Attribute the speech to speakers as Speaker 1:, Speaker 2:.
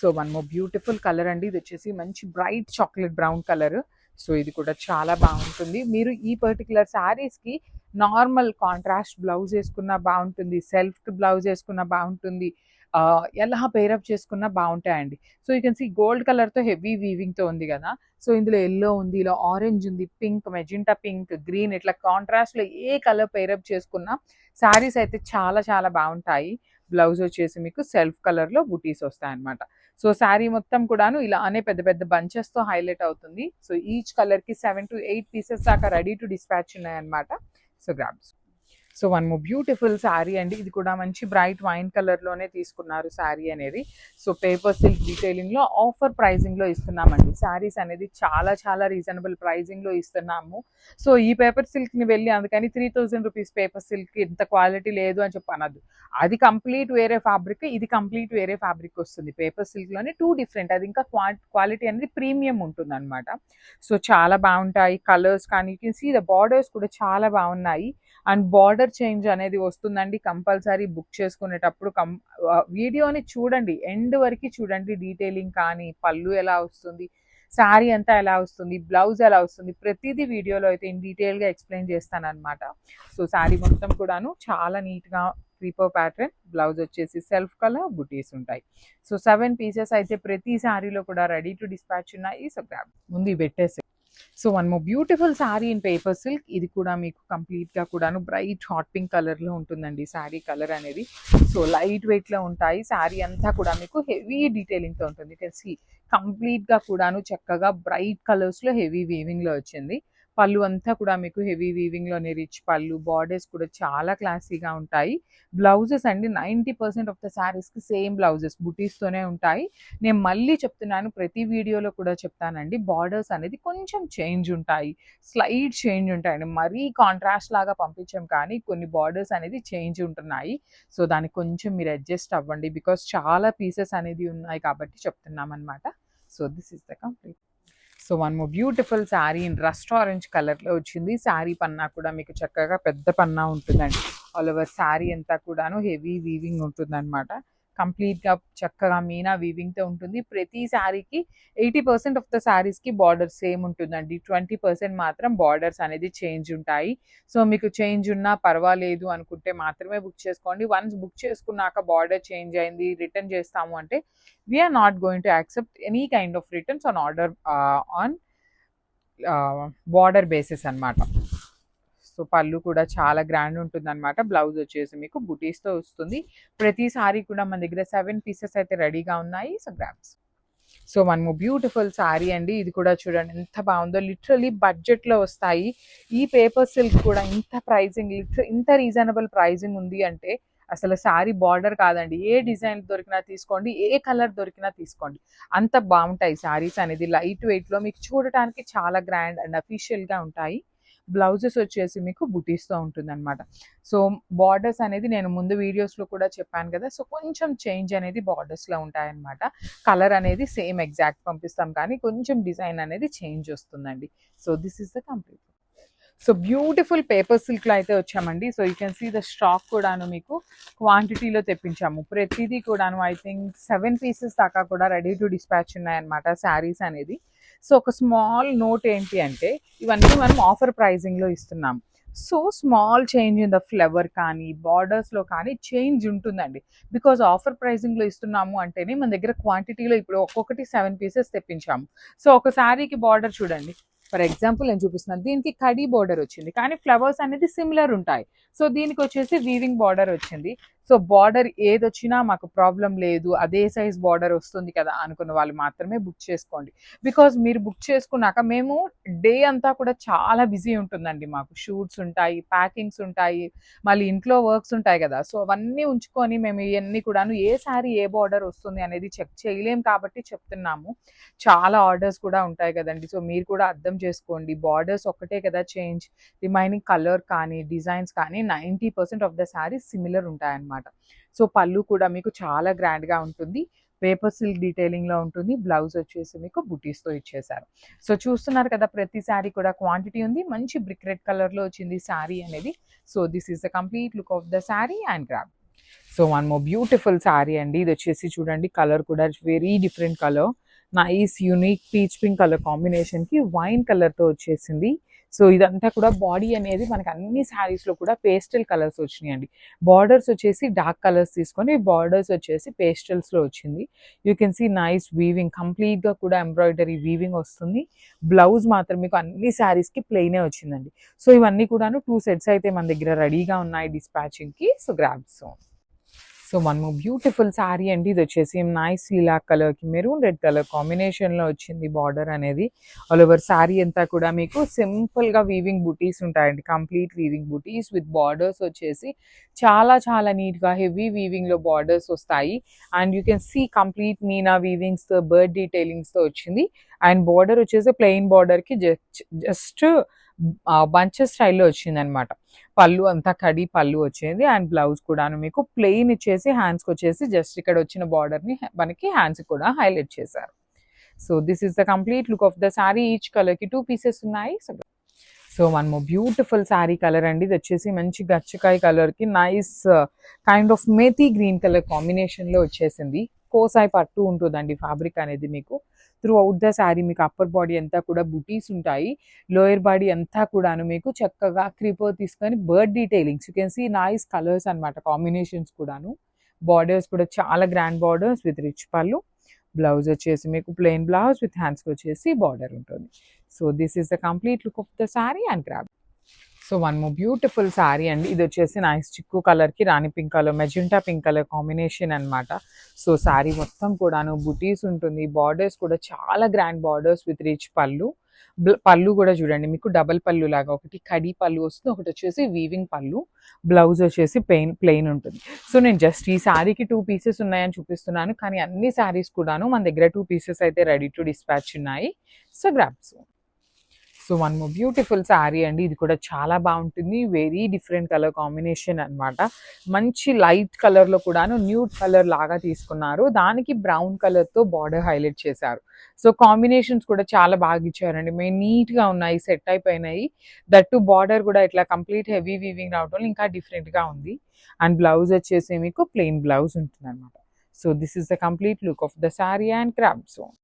Speaker 1: So one more beautiful colour అండి. ఇది వచ్చేసి మంచి bright chocolate brown colour. So ఇది కూడా చాలా బాగుంటుంది. మీరు ఈ పర్టికులర్ శారీస్కి నార్మల్ కాంట్రాస్ట్ బ్లౌజ్ వేసుకున్నా బాగుంటుంది, సెల్ఫ్ బ్లౌజ్ వేసుకున్నా బాగుంటుంది, ఎలా పేరప్ చేసుకున్నా బాగుంటాయండి. So you can see gold కలర్తో హెవీ వీవింగ్తో ఉంది కదా. సో ఇందులో ఎల్లో ఉంది, ఇలా ఆరెంజ్ ఉంది, పింక్, మెజెంటా పింక్, గ్రీన్, ఇట్లా కాంట్రాస్ట్లో ఏ కలర్ పేరప్ చేసుకున్నా శారీస్ అయితే చాలా చాలా బాగుంటాయి. బ్లౌజ్ వచ్చేసి మీకు సెల్ఫ్ కలర్లో బుటీస్ వస్తాయన్నమాట. సో శారీ మొత్తం కూడాను ఇలానే పెద్ద పెద్ద బంచెస్తో హైలైట్ అవుతుంది. సో ఈచ్ కలర్కి 7 to 8 పీసెస్ దాకా రెడీ టు డిస్పాచ్ ఉన్నాయన్నమాట. So grabs. So one more beautiful sari అండి. ఇది కూడా మంచి బ్రైట్ వైన్ కలర్లోనే తీసుకున్నారు శారీ అనేది. సో పేపర్ సిల్క్ డీటెయిలింగ్లో ఆఫర్ ప్రైజింగ్లో ఇస్తున్నామండి. శారీస్ అనేది చాలా చాలా రీజనబుల్ ప్రైజింగ్లో ఇస్తున్నాము. సో ఈ పేపర్ సిల్క్ని వెళ్ళి అందుకని 3000 రూపీస్ పేపర్ సిల్క్ ఇంత క్వాలిటీ లేదు అని చెప్పి అనద్దు. అది కంప్లీట్ వేరే ఫ్యాబ్రిక్, ఇది కంప్లీట్ వేరే ఫ్యాబ్రిక్ వస్తుంది. పేపర్ సిల్క్లోనే 2 డిఫరెంట్. అది ఇంకా క్వాలిటీ అనేది ప్రీమియం ఉంటుంది అనమాట. సో చాలా బాగుంటాయి కలర్స్ కానీ. You can see the borders కూడా చాలా బాగున్నాయి. అండ్ బార్డర్ చేంజ్ అనేది వస్తుందండి. కంపల్సరీ బుక్ చేసుకునేటప్పుడు వీడియోని చూడండి, ఎండ్ వరకు చూడండి. డీటెయిలింగ్ కానీ, పళ్ళు ఎలా వస్తుంది, శారీ అంతా ఎలా వస్తుంది, బ్లౌజ్ ఎలా వస్తుంది, ప్రతిదీ వీడియోలో అయితే ఇన్ డీటెయిల్గా ఎక్స్ప్లెయిన్ చేస్తాను అనమాట. సో శారీ మొత్తం కూడాను చాలా నీట్గా క్రీపర్ ప్యాటర్న్, బ్లౌజ్ వచ్చేసి సెల్ఫ్ కలర్, బుటీస్ ఉంటాయి. సో 7 పీసెస్ అయితే ప్రతి శారీలో కూడా రెడీ టు డిస్పాచ్ ఉన్నాయి. సో గ్రాబ్ ముందు పెట్టేసి. So one more beautiful sari in paper silk. ఇది కూడా మీకు కంప్లీట్గా కూడాను బ్రైట్ హాట్ పింక్ కలర్లో ఉంటుందండి శారీ కలర్ అనేది. సో లైట్ వెయిట్లో ఉంటాయి. శారీ అంతా కూడా మీకు హెవీ డీటెయిలింగ్తో ఉంటుంది. యూ కెన్ సీ కంప్లీట్గా కూడాను చక్కగా బ్రైట్ కలర్స్లో హెవీ వీవింగ్లో వచ్చింది. పళ్ళు అంతా కూడా మీకు హెవీ వీవింగ్లోనే రిచ్ పళ్ళు, బార్డర్స్ కూడా చాలా క్లాసీగా ఉంటాయి. బ్లౌజెస్ అండి 90% ఆఫ్ ద శారీస్కి సేమ్ బ్లౌజెస్ బుటీస్తోనే ఉంటాయి. నేను మళ్ళీ చెప్తున్నాను, ప్రతి వీడియోలో కూడా చెప్తానండి, బార్డర్స్ అనేది కొంచెం చేంజ్ ఉంటాయి, స్లైట్ చేంజ్ ఉంటాయండి. మరీ కాంట్రాస్ట్ లాగా పంపించాం కానీ కొన్ని బార్డర్స్ అనేది చేంజ్ ఉంటున్నాయి. సో దానికి కొంచెం మీరు అడ్జస్ట్ అవ్వండి, బికాస్ చాలా పీసెస్ అనేది ఉన్నాయి కాబట్టి చెప్తున్నాం అనమాట. So this is the complete. So one more beautiful sari in rust orange కలర్లో వచ్చింది. శారీ పన్నా కూడా మీకు చక్కగా పెద్ద పన్నా ఉంటుందండి. ఆల్ ఓవర్ శారీ అంతా కూడాను హెవీ వీవింగ్ ఉంటుందన్నమాట. కంప్లీట్గా చక్కగా మీనా వీవింగ్తో ఉంటుంది. ప్రతి శారీకి 80% ఆఫ్ ద శారీస్కి బార్డర్ సేమ్ ఉంటుందండి. 20% మాత్రం బార్డర్స్ అనేది చేంజ్ ఉంటాయి. సో మీకు చేంజ్ ఉన్నా పర్వాలేదు అనుకుంటే మాత్రమే బుక్ చేసుకోండి. వన్స్ బుక్ చేసుకున్నాక బార్డర్ చేంజ్ అయింది, రిటర్న్ చేస్తాము అంటే we're not going to accept any kind of returns on order on border basis అనమాట. సో పళ్ళు కూడా చాలా గ్రాండ్ ఉంటుంది అనమాట. బ్లౌజ్ వచ్చేసి మీకు బుటీస్తో వస్తుంది. ప్రతి సారీ కూడా మన దగ్గర 7 పీసెస్ అయితే రెడీగా ఉన్నాయి. So grabs. So one more beautiful sari అండి. ఇది కూడా చూడండి ఎంత బాగుందో. లిటరలీ బడ్జెట్లో వస్తాయి. ఈ పేపర్ సిల్క్ కూడా ఇంత ప్రైజింగ్, ఇంత రీజనబుల్ ప్రైజింగ్ ఉంది అంటే అసలు శారీ బార్డర్ కాదండి, ఏ డిజైన్ దొరికినా తీసుకోండి, ఏ కలర్ దొరికినా తీసుకోండి, అంత బాగుంటాయి శారీస్ అనేది. లైట్ వెయిట్లో మీకు చూడటానికి చాలా గ్రాండ్ అండ్ అఫీషియల్గా ఉంటాయి. బ్లౌజెస్ వచ్చేసి మీకు బుటీస్తో ఉంటుంది అనమాట. సో బార్డర్స్ అనేది నేను ముందు వీడియోస్లో కూడా చెప్పాను కదా. సో కొంచెం చేంజ్ అనేది బార్డర్స్లో ఉంటాయన్నమాట. కలర్ అనేది సేమ్ ఎగ్జాక్ట్ పంపిస్తాం కానీ కొంచెం డిజైన్ అనేది చేంజ్ వస్తుందండి. So this is the complete. So beautiful paper సిల్క్లో అయితే వచ్చామండి. So you can see the stock కూడాను మీకు క్వాంటిటీలో తెప్పించాము. ప్రతిదీ కూడాను ఐ థింక్ 7 పీసెస్ దాకా కూడా రెడీ టు డిస్పాచ్ ఉన్నాయన్నమాట శారీస్ అనేది. సో ఒక స్మాల్ నోట్ ఏంటి అంటే ఇవన్నీ మనం ఆఫర్ ప్రైజింగ్లో ఇస్తున్నాము. So small change in the flower కానీ బార్డర్స్లో కానీ చేంజ్ ఉంటుందండి. బికాజ్ ఆఫర్ ప్రైజింగ్లో ఇస్తున్నాము అంటేనే మన దగ్గర క్వాంటిటీలో ఇప్పుడు ఒక్కొక్కటి 7 పీసెస్ తెప్పించాము. సో ఒక శారీకి బార్డర్ చూడండి, ఫర్ ఎగ్జాంపుల్ నేను చూపిస్తున్నాను. దీనికి కడీ బార్డర్ వచ్చింది కానీ ఫ్లవర్స్ అనేది సిమిలర్ ఉంటాయి. సో దీనికి వచ్చేసి వీవింగ్ బార్డర్ వచ్చింది. సో బార్డర్ ఏది వచ్చినా మాకు ప్రాబ్లం లేదు, అదే సైజ్ బార్డర్ వస్తుంది కదా అనుకున్న వాళ్ళు మాత్రమే బుక్ చేసుకోండి. బికాజ్ మీరు బుక్ చేసుకున్నాక మేము డే అంతా కూడా చాలా బిజీ ఉంటుందండి. మాకు షూట్స్ ఉంటాయి, ప్యాకింగ్స్ ఉంటాయి, మళ్ళీ ఇంట్లో వర్క్స్ ఉంటాయి కదా. సో అవన్నీ ఉంచుకొని మేము ఇవన్నీ కూడాను ఏ శారీ ఏ బార్డర్ వస్తుంది అనేది చెక్ చేయలేం కాబట్టి చెప్తున్నాము. చాలా ఆర్డర్స్ కూడా ఉంటాయి కదండి. సో మీరు కూడా అర్థం చేసుకోండి. బార్డర్స్ ఒక్కటే కదా చేంజ్, రిమైనింగ్ కలర్ కానీ డిజైన్స్ కానీ 90% ఆఫ్ ద శారీస్ సిమిలర్ ఉంటాయన్నమాట. సో పళ్ళు కూడా మీకు చాలా గ్రాండ్గా ఉంటుంది. పేపర్ సిల్క్ డీటెయిలింగ్లో ఉంటుంది. బ్లౌజ్ వచ్చేసి మీకు బుటీస్తో ఇచ్చేసారు. సో చూస్తున్నారు కదా, ప్రతి శారీ కూడా క్వాంటిటీ ఉంది. మంచి బ్రిక్ రెడ్ కలర్లో వచ్చింది శారీ అనేది. So this is the complete look of the sari and grab. So one more beautiful sari అండి. ఇది వచ్చేసి చూడండి కలర్ కూడా very different colour, nice unique peach pink colour కాంబినేషన్కి వైన్ కలర్తో వచ్చేసింది. సో ఇదంతా కూడా బాడీ అనేది మనకి అన్ని శారీస్లో కూడా పేస్టల్ కలర్స్ వచ్చినాయండి. బార్డర్స్ వచ్చేసి డార్క్ కలర్స్ తీసుకొని బార్డర్స్ వచ్చేసి పేస్టల్స్లో వచ్చింది. You can see nice weaving, కంప్లీట్గా కూడా ఎంబ్రాయిడరీ వీవింగ్ వస్తుంది. బ్లౌజ్ మాత్రం మీకు అన్ని శారీస్కి ప్లెయినే వచ్చిందండి. సో ఇవన్నీ కూడాను 2 సెట్స్ అయితే మన దగ్గర రెడీగా ఉన్నాయి డిస్పాచింగ్కి. So grabs. So one more beautiful sari అండి. ఇది వచ్చేసి నైస్ లిలాక్ కలర్కి మెరూన్ రెడ్ కలర్ కాంబినేషన్లో వచ్చింది బార్డర్ అనేది. ఆల్ ఓవర్ శారీ అంతా కూడా మీకు సింపుల్గా వీవింగ్ బుటీస్ ఉంటాయండి. Complete weaving butis with borders వచ్చేసి చాలా చాలా నీట్గా హెవీ వీవింగ్లో బార్డర్స్ వస్తాయి. And you can see complete meena వీవింగ్స్తో బర్డ్ డీటెయిలింగ్స్తో వచ్చింది. అండ్ బార్డర్ వచ్చేసి ప్లెయిన్ బార్డర్కి జస్ట్ బంచెస్ స్టైల్లో వచ్చింది అనమాట. పళ్ళు అంతా కడి పళ్ళు వచ్చింది. అండ్ బ్లౌజ్ కూడాను మీకు ప్లెయిన్ ఇచ్చేసి హ్యాండ్స్కి వచ్చేసి జస్ట్ ఇక్కడ వచ్చిన బార్డర్ని మనకి హ్యాండ్స్కి కూడా హైలైట్ చేశారు. So this is the complete look of the sari. Each కలర్కి 2 పీసెస్ ఉన్నాయి. So one more beautiful sari colour అండి. ఇది వచ్చేసి మంచి గచ్చకాయ కలర్కి nice kind of methi green colour కాంబినేషన్లో వచ్చేసింది. కోసాయి పట్టు ఉంటుందండి ఫ్యాబ్రిక్ అనేది మీకు. త్రూ అవుట్ ద శారీ మీకు అప్పర్ బాడీ అంతా కూడా బుటీస్ ఉంటాయి. లోయర్ బాడీ అంతా కూడాను మీకు చక్కగా క్రీపర్ తీసుకొని bird detailings, you can see nice colours అనమాట, కాంబినేషన్స్ కూడాను. బార్డర్స్ కూడా చాలా grand borders with rich pallu. Blouse వచ్చేసి మీకు ప్లెయిన్ బ్లౌజ్ విత్ హ్యాండ్స్కి వచ్చేసి బార్డర్ ఉంటుంది. So this is the complete look of the sari and grab. So one more beautiful sari అండి. ఇది వచ్చేసి నైస్ చిక్కు కలర్కి rani pink colour, magenta pink colour combination అనమాట. సో శారీ మొత్తం కూడాను బుటీస్ ఉంటుంది. బార్డర్స్ కూడా చాలా గ్రాండ్ బార్డర్స్ విత్ రిచ్ పళ్ళు. పళ్ళు కూడా చూడండి మీకు డబల్ పళ్ళు లాగా, ఒకటి కడి పళ్ళు వస్తుంది, ఒకటి వచ్చేసి వీవింగ్ పళ్ళు. బ్లౌజ్ వచ్చేసి ప్లెయిన్ ఉంటుంది. సో నేను జస్ట్ ఈ శారీకి 2 పీసెస్ ఉన్నాయని చూపిస్తున్నాను, కానీ అన్ని శారీస్ కూడాను మన దగ్గర 2 పీసెస్ అయితే రెడీ టు డిస్పాచ్ ఉన్నాయి. So grabs. So one more beautiful sari అండి. ఇది కూడా చాలా బాగుంటుంది. వెరీ డిఫరెంట్ కలర్ కాంబినేషన్ అనమాట. మంచి లైట్ కలర్లో కూడాను న్యూడ్ కలర్ లాగా తీసుకున్నారు. దానికి బ్రౌన్ కలర్తో బార్డర్ హైలైట్ చేశారు. సో కాంబినేషన్స్ కూడా చాలా బాగా ఇచ్చారండి. మేము నీట్గా ఉన్నాయి, సెట్ అయిపోయినాయి. దట్టు బార్డర్ కూడా ఇట్లా కంప్లీట్ హెవీ వీవింగ్ రావడం ఇంకా డిఫరెంట్గా ఉంది. అండ్ బ్లౌజ్ వచ్చేసి మీకు ప్లెయిన్ బ్లౌజ్ ఉంటుంది అనమాట. So this is the complete look of the sari and craft.